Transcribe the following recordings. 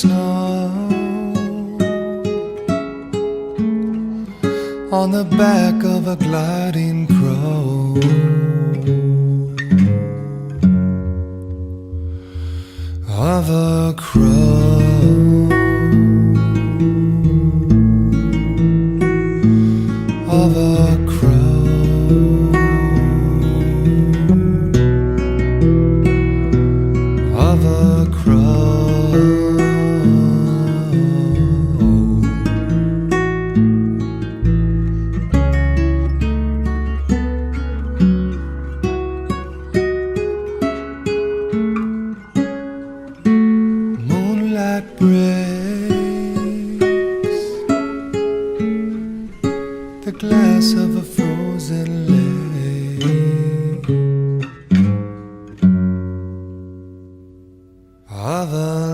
snow on the back of a gliding crow. Of a crow. Of a crow. Of a crow. Moonlight breaks the glass of a frozen lake. Of a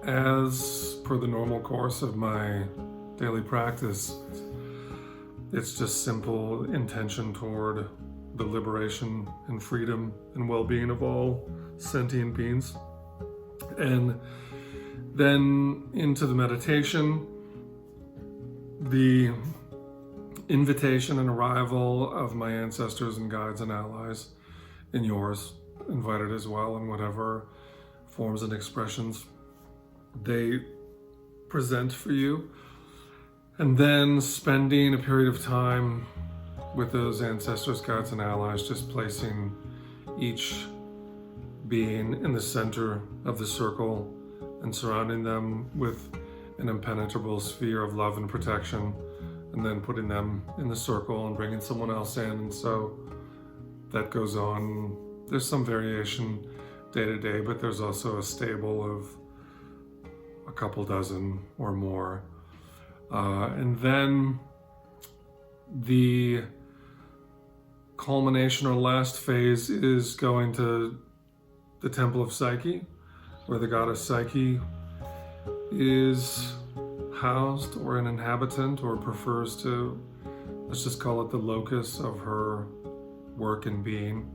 As per the normal course of my daily practice, it's just simple intention toward the liberation and freedom and well-being of all sentient beings. And then into the meditation, the invitation and arrival of my ancestors and guides and allies, and yours, invited as well in whatever forms and expressions they present for you, and then spending a period of time with those ancestors, guides, and allies, just placing each being in the center of the circle and surrounding them with an impenetrable sphere of love and protection, and then putting them in the circle and bringing someone else in. And so that goes on. There's some variation day to day, but there's also a stable of a couple dozen or more. And then the culmination or last phase is going to the Temple of Psyche, where the goddess Psyche is housed, or an inhabitant, or prefers to, let's just call it the locus of her work and being.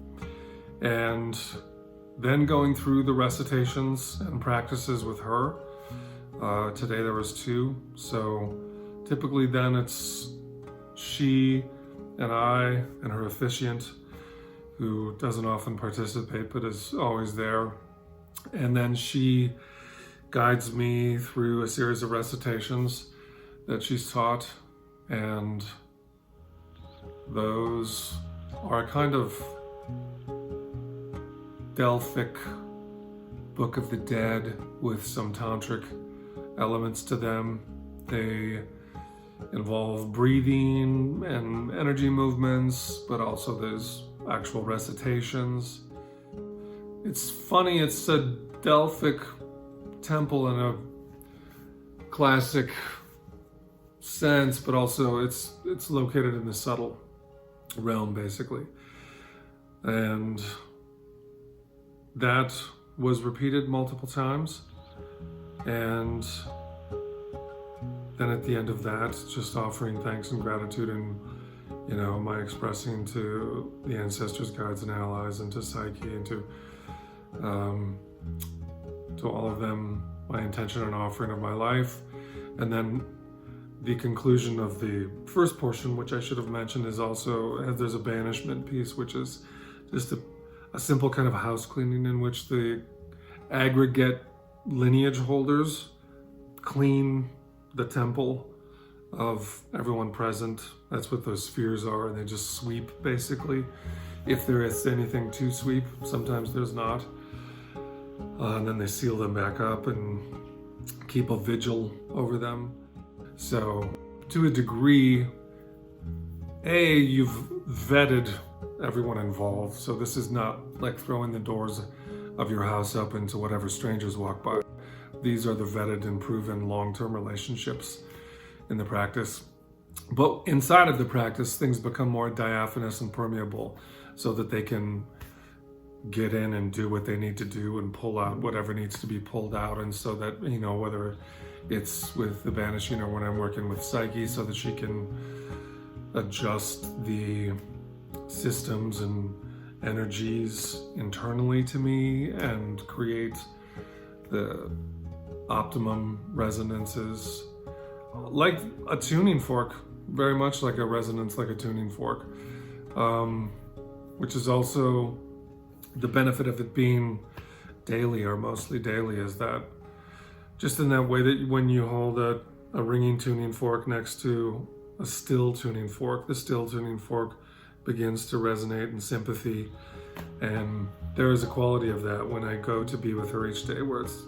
And then going through the recitations and practices with her. Today there was 2, so typically then it's she and I and her officiant, who doesn't often participate but is always there. And then she guides me through a series of recitations that she's taught, and those are a kind of Delphic Book of the Dead with some tantric elements to them. They involve breathing and energy movements, but also there's actual recitations. It's funny, it's a Delphic temple in a classic sense, but also it's located in the subtle realm, basically. And that was repeated multiple times. And then at the end of that, just offering thanks and gratitude, and my expressing to the ancestors, guides, and allies, and to Psyche, and to all of them my intention and offering of my life. And then the conclusion of the first portion, which I should have mentioned, is also, there's a banishment piece, which is just a simple kind of house cleaning in which the aggregate lineage holders clean the temple of everyone present. That's what those spheres are, and they just sweep, basically. If there is anything to sweep, sometimes there's not. And then they seal them back up and keep a vigil over them. So, to a degree, you've vetted everyone involved. So this is not like throwing the doors of your house up into whatever strangers walk by. These are the vetted and proven long-term relationships in the practice. But inside of the practice, things become more diaphanous and permeable so that they can get in and do what they need to do and pull out whatever needs to be pulled out. And so that, whether it's with the banishing or when I'm working with Psyche, so that she can adjust the systems and energies internally to me and create the optimum resonances, like a tuning fork, very much like a resonance, like a tuning fork, which is also the benefit of it being daily or mostly daily, is that just in that way that when you hold a ringing tuning fork next to a still tuning fork, the still tuning fork begins to resonate in sympathy. And there is a quality of that when I go to be with her each day, where it's,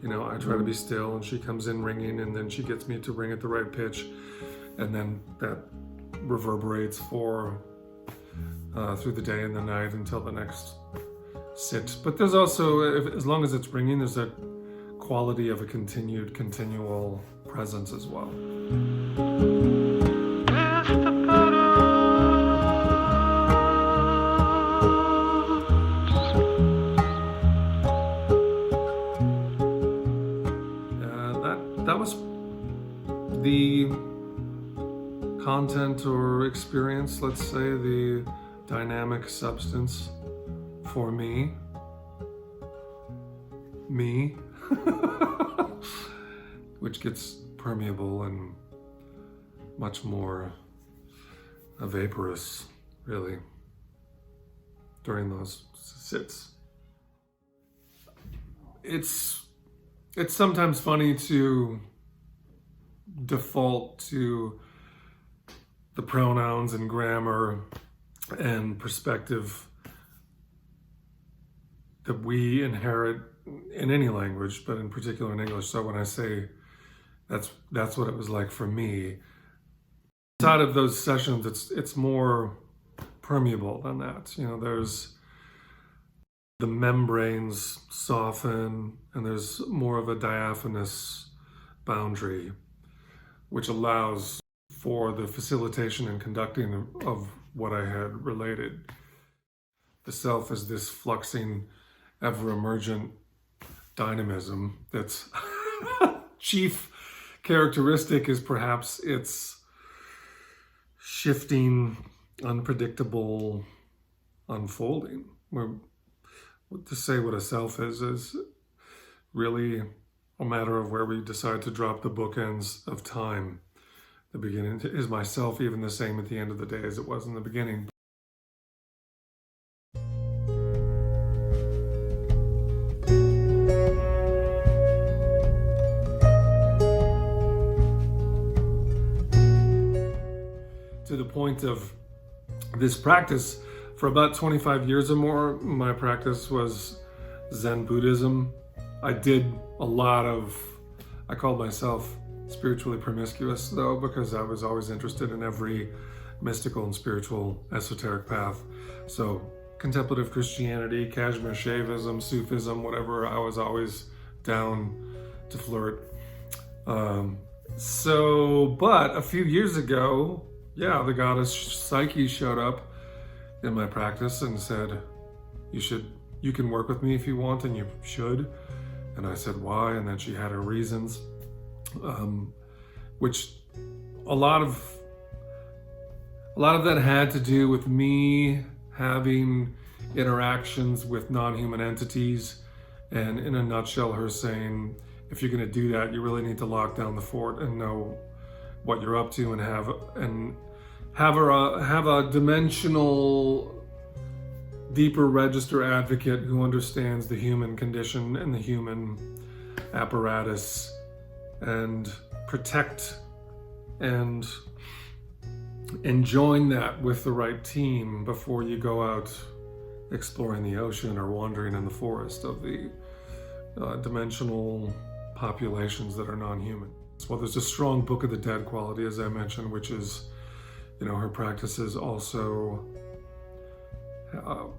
I try to be still and she comes in ringing, and then she gets me to ring at the right pitch, and then that reverberates for through the day and the night until the next sit. But there's also, as long as it's ringing, there's a quality of a continual presence as well. That was the content or experience, let's say, the dynamic substance for me, which gets permeable and much more vaporous, really, during those sits. It's sometimes funny to default to the pronouns and grammar and perspective that we inherit in any language, but in particular in English. So when I say that's what it was like for me, inside of those sessions, it's more permeable than that. There's the membranes soften, and there's more of a diaphanous boundary, which allows for the facilitation and conducting of what I had related. The self is this fluxing, ever-emergent dynamism that's chief characteristic is perhaps its shifting, unpredictable unfolding. To say what a self is really a matter of where we decide to drop the bookends of time. The beginning, is myself even the same at the end of the day as it was in the beginning? To the point of this practice, for about 25 years or more, my practice was Zen Buddhism. I did a lot of, I called myself spiritually promiscuous, though, because I was always interested in every mystical and spiritual esoteric path. So contemplative Christianity, Kashmir Shaivism, Sufism, whatever, I was always down to flirt. But a few years ago, the goddess Psyche showed up in my practice and said, you can work with me if you want, and you should. And I said, why? And then she had her reasons, which a lot of that had to do with me having interactions with non-human entities, and in a nutshell, her saying, if you're going to do that, you really need to lock down the fort and know what you're up to and have a dimensional, deeper register advocate who understands the human condition and the human apparatus, and protect and join that with the right team before you go out exploring the ocean or wandering in the forest of the dimensional populations that are non-human. Well, there's a strong Book of the Dead quality, as I mentioned, which is, her practices also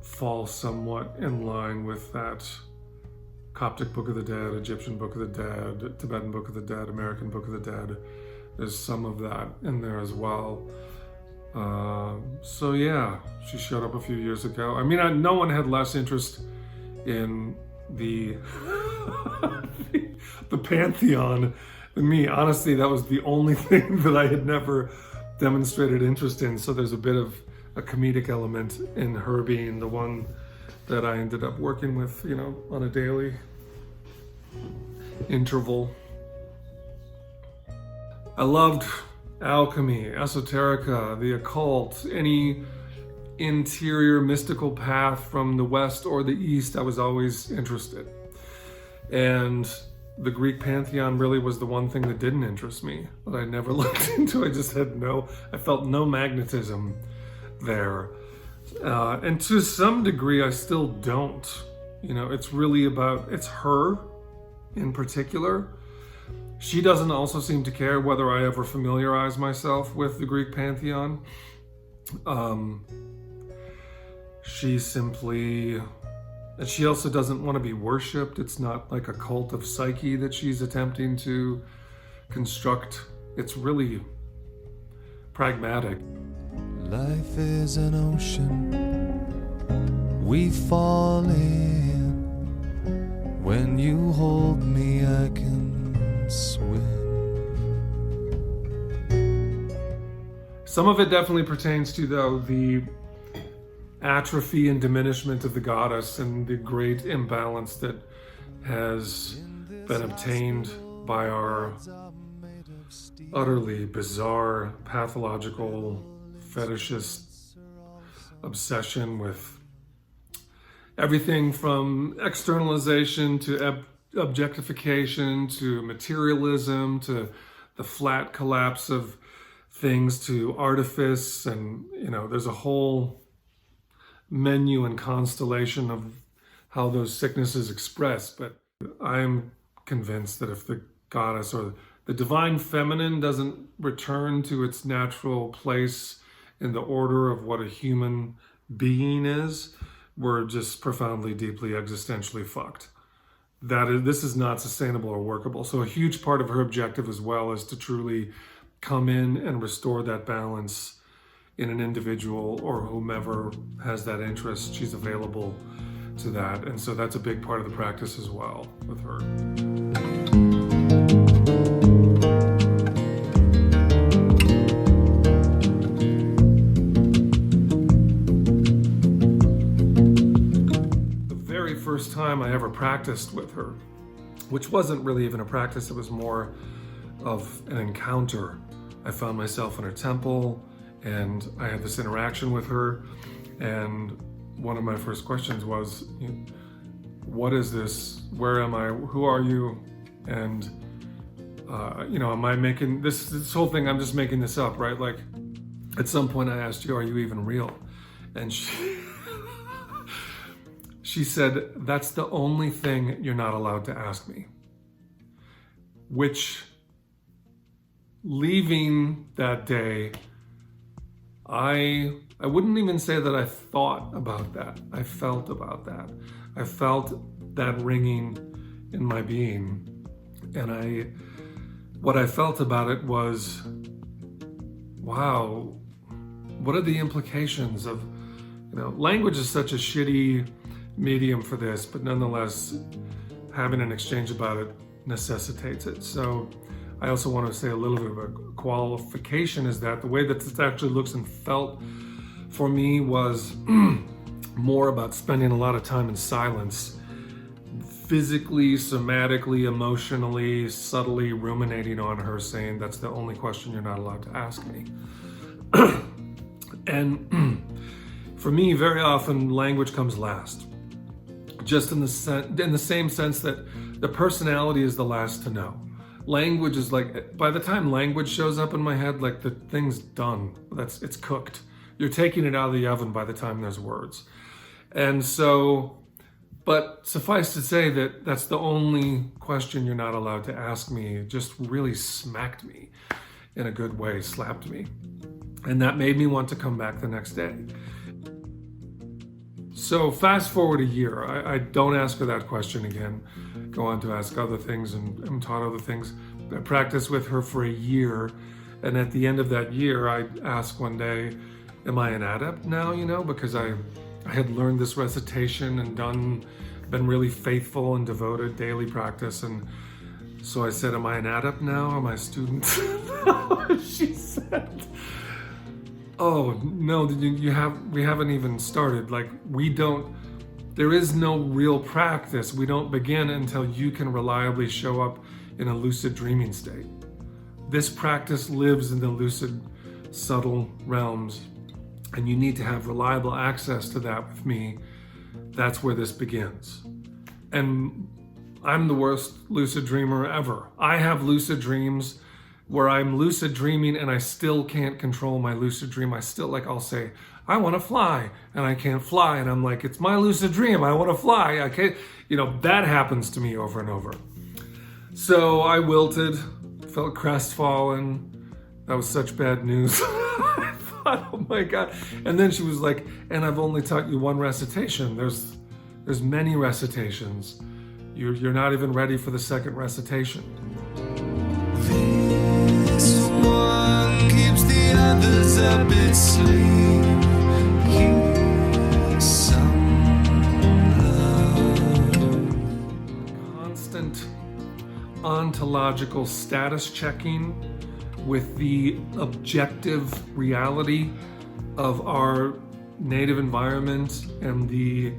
fall somewhat in line with that Coptic Book of the Dead, Egyptian Book of the Dead, Tibetan Book of the Dead, American Book of the Dead. There's some of that in there as well. So yeah, she showed up a few years ago. I mean, no one had less interest in the the pantheon than me. Honestly, that was the only thing that I had never demonstrated interest in. So there's a bit of a comedic element in her being the one that I ended up working with, on a daily interval. I loved alchemy, esoterica, the occult, any interior mystical path from the West or the East. I was always interested. And the Greek pantheon really was the one thing that didn't interest me, that I never looked into. I felt no magnetism there. And to some degree, I still don't. It's really it's her in particular. She doesn't also seem to care whether I ever familiarize myself with the Greek pantheon. She also doesn't want to be worshipped. It's not like a cult of Psyche that she's attempting to construct. It's really pragmatic. Life is an ocean we fall in. When you hold me, I can swim. Some of it definitely pertains to, though, the atrophy and diminishment of the goddess and the great imbalance that has been obtained by our utterly bizarre, pathological, fetishist obsession with everything from externalization to objectification to materialism to the flat collapse of things to artifice. And, there's a whole menu and constellation of how those sicknesses express. But I'm convinced that if the goddess or the divine feminine doesn't return to its natural place in the order of what a human being is, we're just profoundly, deeply, existentially fucked. This is not sustainable or workable. So a huge part of her objective as well is to truly come in and restore that balance in an individual or whomever has that interest. She's available to that. And so that's a big part of the practice as well with her. The very first time I ever practiced with her, which wasn't really even a practice, it was more of an encounter. I found myself in her temple, and I had this interaction with her, and one of my first questions was, what is this? Where am I? Who are you? And, am I making this whole thing, I'm just making this up, right? Like, at some point I asked you, are you even real? And she said, that's the only thing you're not allowed to ask me. Which, leaving that day, I wouldn't even say that I thought about that. I felt about that. I felt that ringing in my being. And what I felt about it was, wow, what are the implications of, language is such a shitty medium for this, but nonetheless, having an exchange about it necessitates it. So I also want to say a little bit of a qualification is that the way that this actually looks and felt for me was more about spending a lot of time in silence physically, somatically, emotionally, subtly ruminating on her, saying that's the only question you're not allowed to ask me. And for me, very often language comes last, just in the same sense that the personality is the last to know. Language is like, by the time language shows up in my head, like the thing's done. It's cooked. You're taking it out of the oven by the time there's words. And so, but suffice to say that that's the only question you're not allowed to ask me. It just really smacked me in a good way, slapped me. And that made me want to come back the next day. So fast forward a year, I don't ask her that question again. Go on to ask other things and I'm taught other things. I practiced with her for a year. And at the end of that year, I asked one day, am I an adept now, because I had learned this recitation and been really faithful and devoted daily practice. And so I said, am I an adept now? Am I a student? She said, oh, no, we haven't even started. Like, there is no real practice. We don't begin until you can reliably show up in a lucid dreaming state. This practice lives in the lucid, subtle realms, and you need to have reliable access to that with me. That's where this begins. And I'm the worst lucid dreamer ever. I have lucid dreams where I'm lucid dreaming and I still can't control my lucid dream. I'll say, I want to fly, and I can't fly. And I'm like, it's my lucid dream. I want to fly. I can't, that happens to me over and over. So I wilted, felt crestfallen. That was such bad news. I thought, oh my God. And then she was like, and I've only taught you one recitation. There's many recitations. You're not even ready for the second recitation. This one keeps the others up its sleeve. Here's some love. Constant ontological status checking with the objective reality of our native environment and the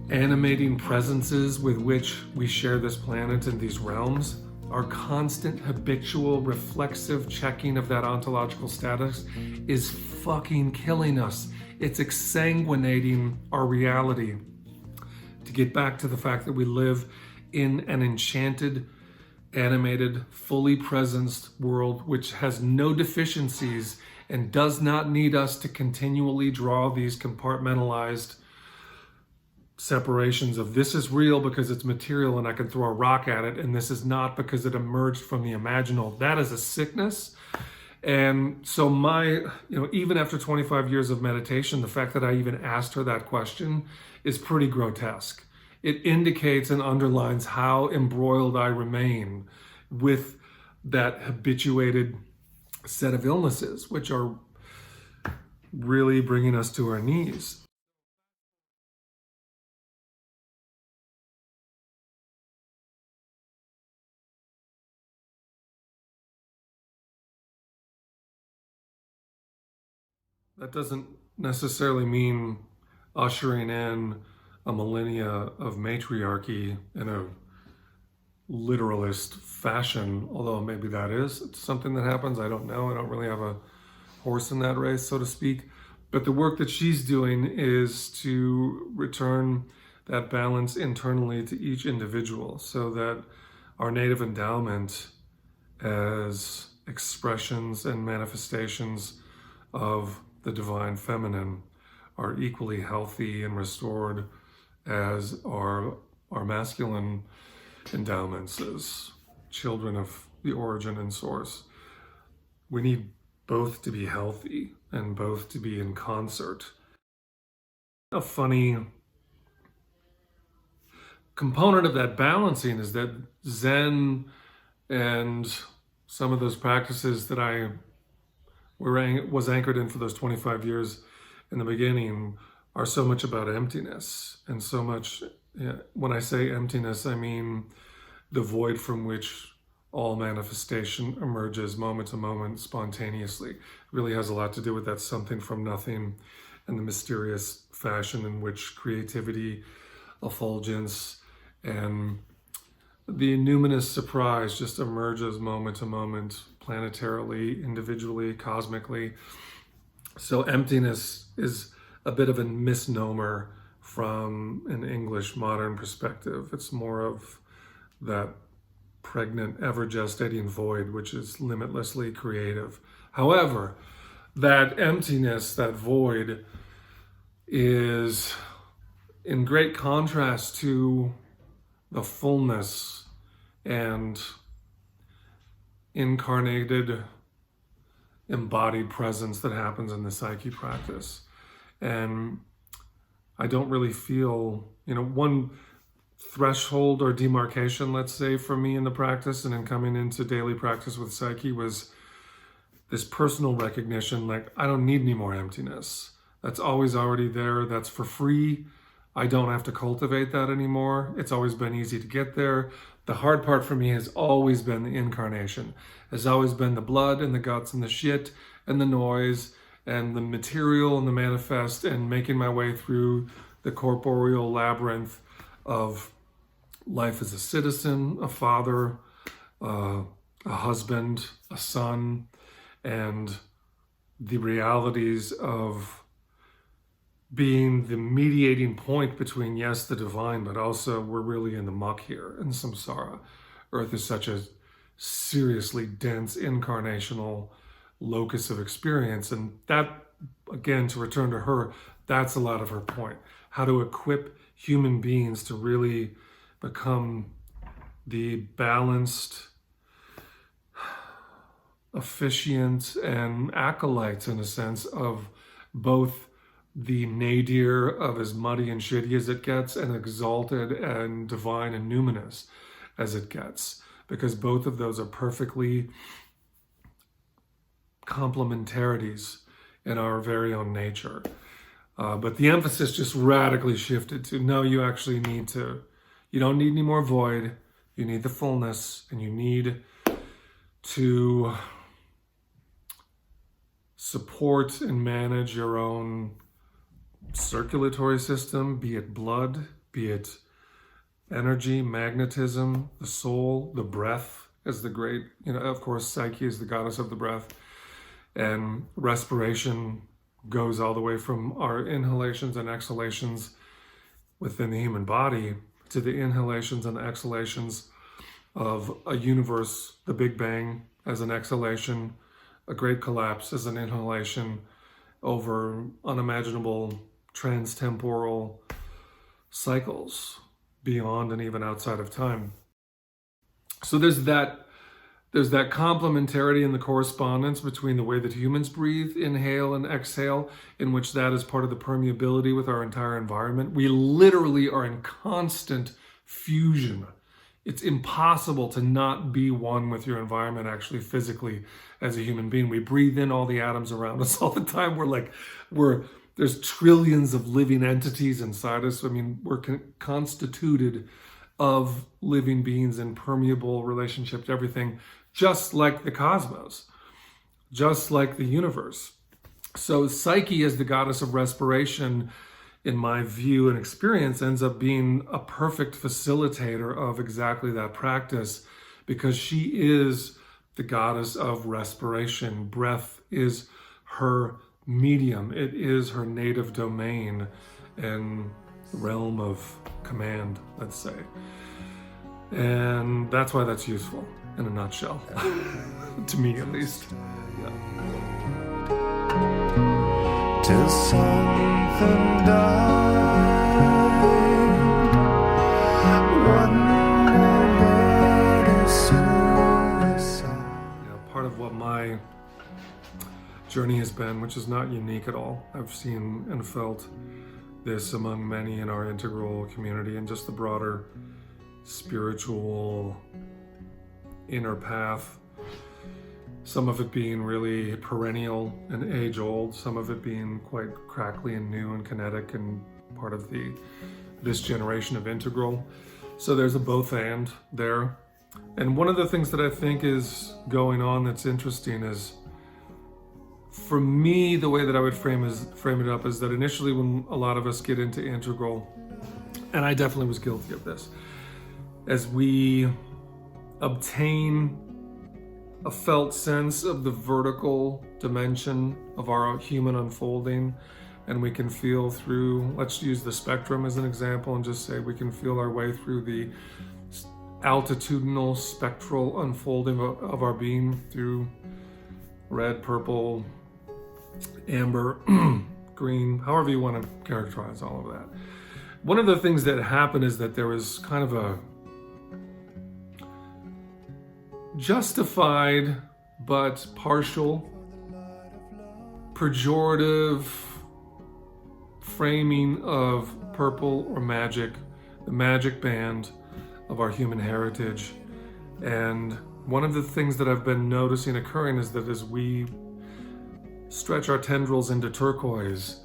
animating presences with which we share this planet and these realms. Our constant, habitual, reflexive checking of that ontological status is fucking killing us. It's exsanguinating our reality. To get back to the fact that we live in an enchanted, animated, fully presenced world which has no deficiencies and does not need us to continually draw these compartmentalized separations of this is real because it's material and I can throw a rock at it, and this is not because it emerged from the imaginal. That is a sickness. And so even after 25 years of meditation, the fact that I even asked her that question is pretty grotesque. It indicates and underlines how embroiled I remain with that habituated set of illnesses, which are really bringing us to our knees. That doesn't necessarily mean ushering in a millennia of matriarchy in a literalist fashion, although maybe that is something that happens. I don't know. I don't really have a horse in that race, so to speak. But the work that she's doing is to return that balance internally to each individual so that our native endowment as expressions and manifestations of the divine feminine are equally healthy and restored as our masculine endowments as children of the origin and source. We need both to be healthy and both to be in concert. A funny component of that balancing is that Zen and some of those practices that I was anchored in for those 25 years in the beginning are so much about emptiness, and so much, when I say emptiness, I mean the void from which all manifestation emerges moment to moment spontaneously. It really has a lot to do with that something from nothing and the mysterious fashion in which creativity, effulgence, And the numinous surprise just emerges moment to moment, planetarily, individually, cosmically. So emptiness is a bit of a misnomer from an English modern perspective. It's more of that pregnant, ever gestating void, which is limitlessly creative. However, that emptiness, that void, is in great contrast to the fullness and incarnated, embodied presence that happens in the Psyche practice. And I don't really feel, one threshold or demarcation, let's say, for me in the practice and in coming into daily practice with Psyche was this personal recognition, like, I don't need any more emptiness. That's always already there. That's for free. I don't have to cultivate that anymore. It's always been easy to get there. The hard part for me has always been the incarnation, has always been the blood and the guts and the shit and the noise and the material and the manifest, and making my way through the corporeal labyrinth of life as a citizen, a father, a husband, a son, and the realities of being the mediating point between, yes, the divine, but also we're really in the muck here in samsara. Earth is such a seriously dense incarnational locus of experience. And that, again, to return to her, that's a lot of her point. How to equip human beings to really become the balanced officiants and acolytes, in a sense, of both the nadir of as muddy and shitty as it gets, and exalted and divine and numinous as it gets, because both of those are perfectly complementarities in our very own nature. But the emphasis just radically shifted to, no, you actually need to, you don't need any more void, you need the fullness, and you need to support and manage your own circulatory system, be it blood, be it energy, magnetism, the soul, the breath as the great, of course, Psyche is the goddess of the breath, and respiration goes all the way from our inhalations and exhalations within the human body to the inhalations and exhalations of a universe, the Big Bang as an exhalation, a great collapse as an inhalation, over unimaginable trans-temporal cycles beyond and even outside of time. So there's that complementarity in the correspondence between the way that humans breathe, inhale and exhale, in which that is part of the permeability with our entire environment. We literally are in constant fusion. It's impossible to not be one with your environment, actually, physically, as a human being. We breathe in all the atoms around us all the time. There's trillions of living entities inside us. I mean, we're constituted of living beings in permeable relationship to everything, just like the cosmos, just like the universe. So Psyche, as the goddess of respiration, in my view and experience, ends up being a perfect facilitator of exactly that practice, because she is the goddess of respiration. Breath is her medium. It is her native domain and realm of command, let's say. And that's why that's useful, in a nutshell, to me at least. Till something died. One more murder suicide. Part of what my journey has been, which is not unique at all. I've seen and felt this among many in our integral community and just the broader spiritual inner path. Some of it being really perennial and age-old, some of it being quite crackly and new and kinetic and part of this generation of integral. So there's a both and there. And one of the things that I think is going on that's interesting is, for me, the way that I would frame it up is that initially when a lot of us get into integral, and I definitely was guilty of this, as we obtain a felt sense of the vertical dimension of our human unfolding, and we can feel through, let's use the spectrum as an example and just say we can feel our way through the altitudinal spectral unfolding of our being through red, purple, amber, green, however you want to characterize all of that. One of the things that happened is that there was kind of a justified but partial, pejorative framing of purple or magic, the magic band of our human heritage. And one of the things that I've been noticing occurring is that as we stretch our tendrils into turquoise,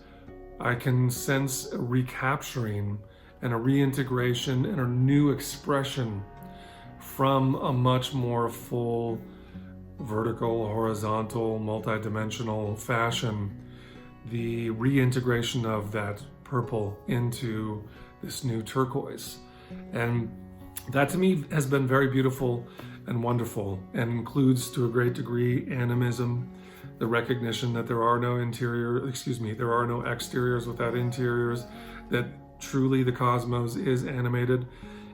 I can sense a recapturing and a reintegration and a new expression from a much more full, vertical, horizontal, multidimensional fashion, the reintegration of that purple into this new turquoise. And that to me has been very beautiful and wonderful, and includes to a great degree animism, the recognition that there are no exteriors without interiors, that truly the cosmos is animated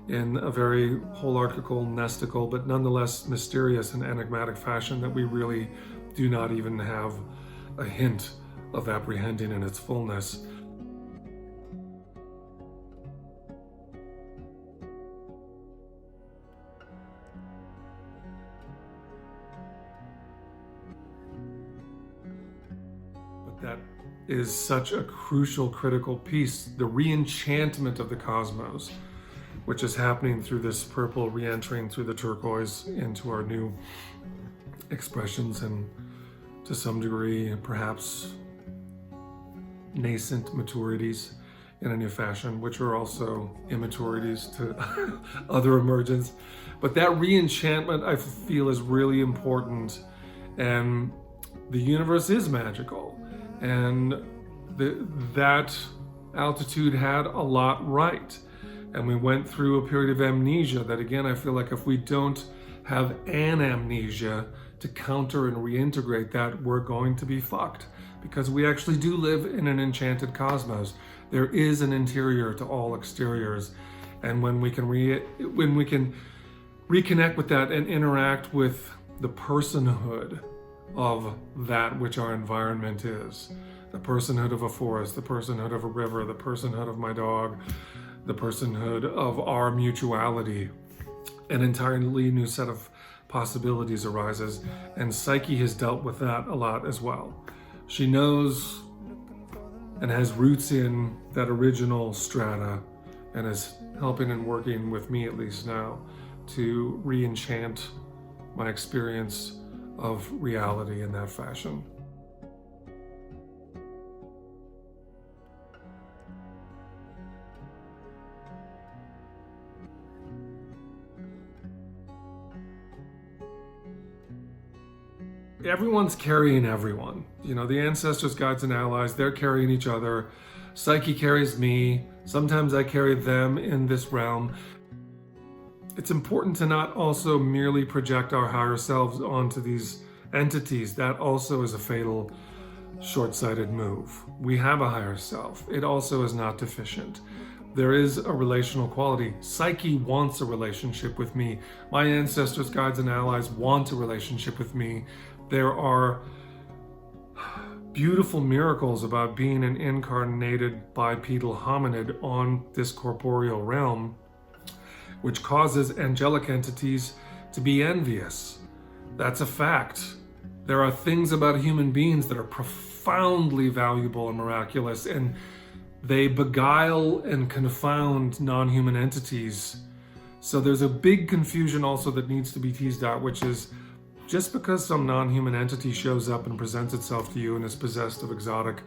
in a very holarchical, nestical, but nonetheless mysterious and enigmatic fashion that we really do not even have a hint of apprehending in its fullness. But that is such a crucial, critical piece, the re-enchantment of the cosmos, which is happening through this purple re-entering through the turquoise into our new expressions, and to some degree, perhaps nascent maturities in a new fashion, which are also immaturities to other emergence. But that re-enchantment, I feel, is really important. And the universe is magical. And that altitude had a lot right. And we went through a period of amnesia that, again, I feel like if we don't have an amnesia to counter and reintegrate that, we're going to be fucked. Because we actually do live in an enchanted cosmos. There is an interior to all exteriors. And when we can reconnect with that and interact with the personhood of that which our environment is, the personhood of a forest, the personhood of a river, the personhood of my dog, the personhood of our mutuality, an entirely new set of possibilities arises. And Psyche has dealt with that a lot as well. She knows and has roots in that original strata, and is helping and working with me, at least now, to re-enchant my experience of reality in that fashion. Everyone's carrying everyone. You know, the ancestors, guides, and allies, they're carrying each other. Psyche carries me. Sometimes I carry them in this realm. It's important to not also merely project our higher selves onto these entities. That also is a fatal, short-sighted move. We have a higher self. It also is not deficient. There is a relational quality. Psyche wants a relationship with me. My ancestors, guides, and allies want a relationship with me. There are beautiful miracles about being an incarnated bipedal hominid on this corporeal realm, which causes angelic entities to be envious. That's a fact. There are things about human beings that are profoundly valuable and miraculous, and they beguile and confound non-human entities. So there's a big confusion also that needs to be teased out, which is, just because some non-human entity shows up and presents itself to you and is possessed of exotic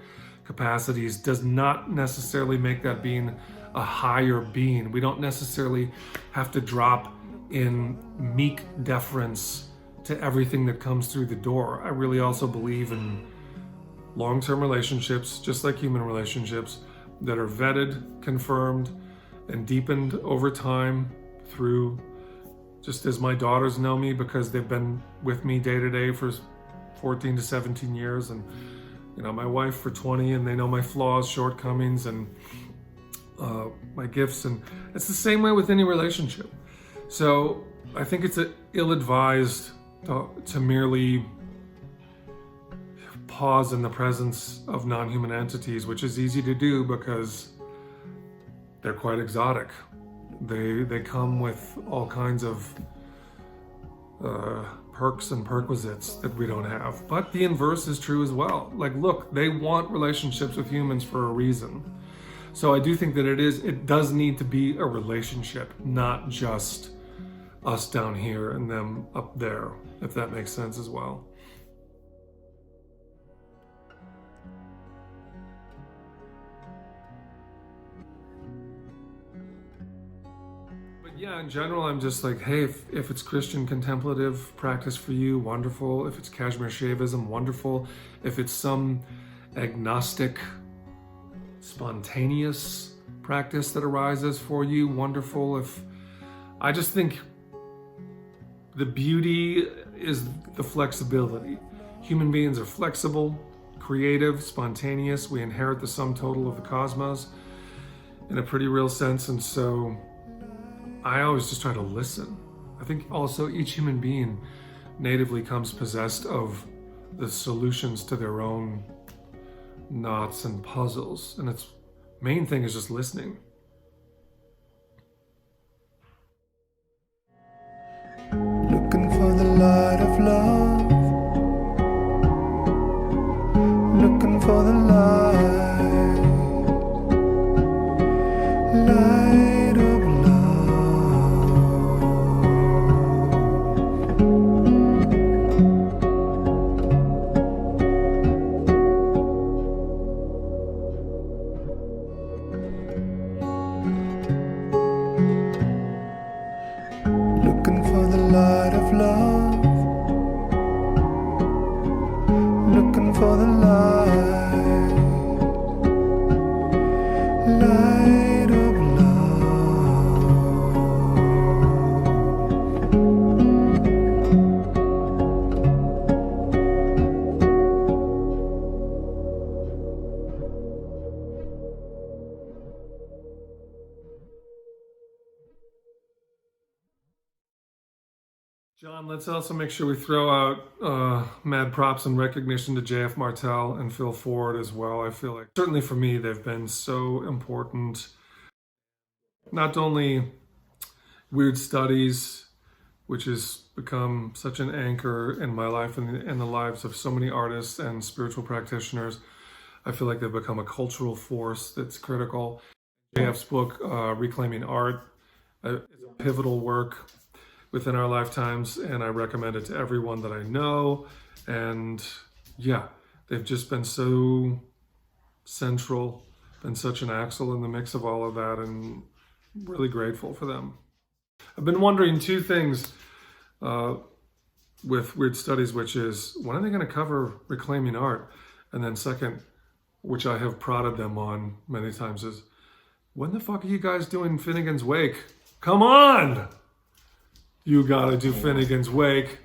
capacities does not necessarily make that being a higher being. We don't necessarily have to drop in meek deference to everything that comes through the door. I really also believe in long-term relationships, just like human relationships, that are vetted, confirmed, and deepened over time through, just as my daughters know me because they've been with me day to day for 14 to 17 years, and my wife for 20, and they know my flaws, shortcomings, and my gifts, and it's the same way with any relationship. So I think it's ill-advised to merely pause in the presence of non-human entities, which is easy to do because they're quite exotic. They come with all kinds of perks and perquisites that we don't have. But the inverse is true as well. Like, look, they want relationships with humans for a reason. So I do think that it does need to be a relationship, not just us down here and them up there, if that makes sense as well. Yeah, in general, I'm just like, hey, if it's Christian contemplative practice for you, wonderful. If it's Kashmir Shaivism, wonderful. If it's some agnostic, spontaneous practice that arises for you, wonderful. I just think the beauty is the flexibility. Human beings are flexible, creative, spontaneous. We inherit the sum total of the cosmos in a pretty real sense, and so I always just try to listen. I think also each human being natively comes possessed of the solutions to their own knots and puzzles, and its main thing is just listening. Looking for the light of love. Looking for the light. Light of looking for the light of love. Looking for the light. Light of John, let's also make sure we throw out mad props and recognition to J.F. Martel and Phil Ford as well. I feel like, certainly for me, they've been so important. Not only Weird Studies, which has become such an anchor in my life and in the lives of so many artists and spiritual practitioners. I feel like they've become a cultural force that's critical. J.F.'s book, Reclaiming Art, is a pivotal work within our lifetimes, and I recommend it to everyone that I know. And yeah, they've just been so central, been such an axle in the mix of all of that, and really grateful for them. I've been wondering two things with Weird Studies, which is, when are they going to cover Reclaiming Art? And then second, which I have prodded them on many times, is, when the fuck are you guys doing Finnegan's Wake? Come on! You gotta do Finnegan's Wake.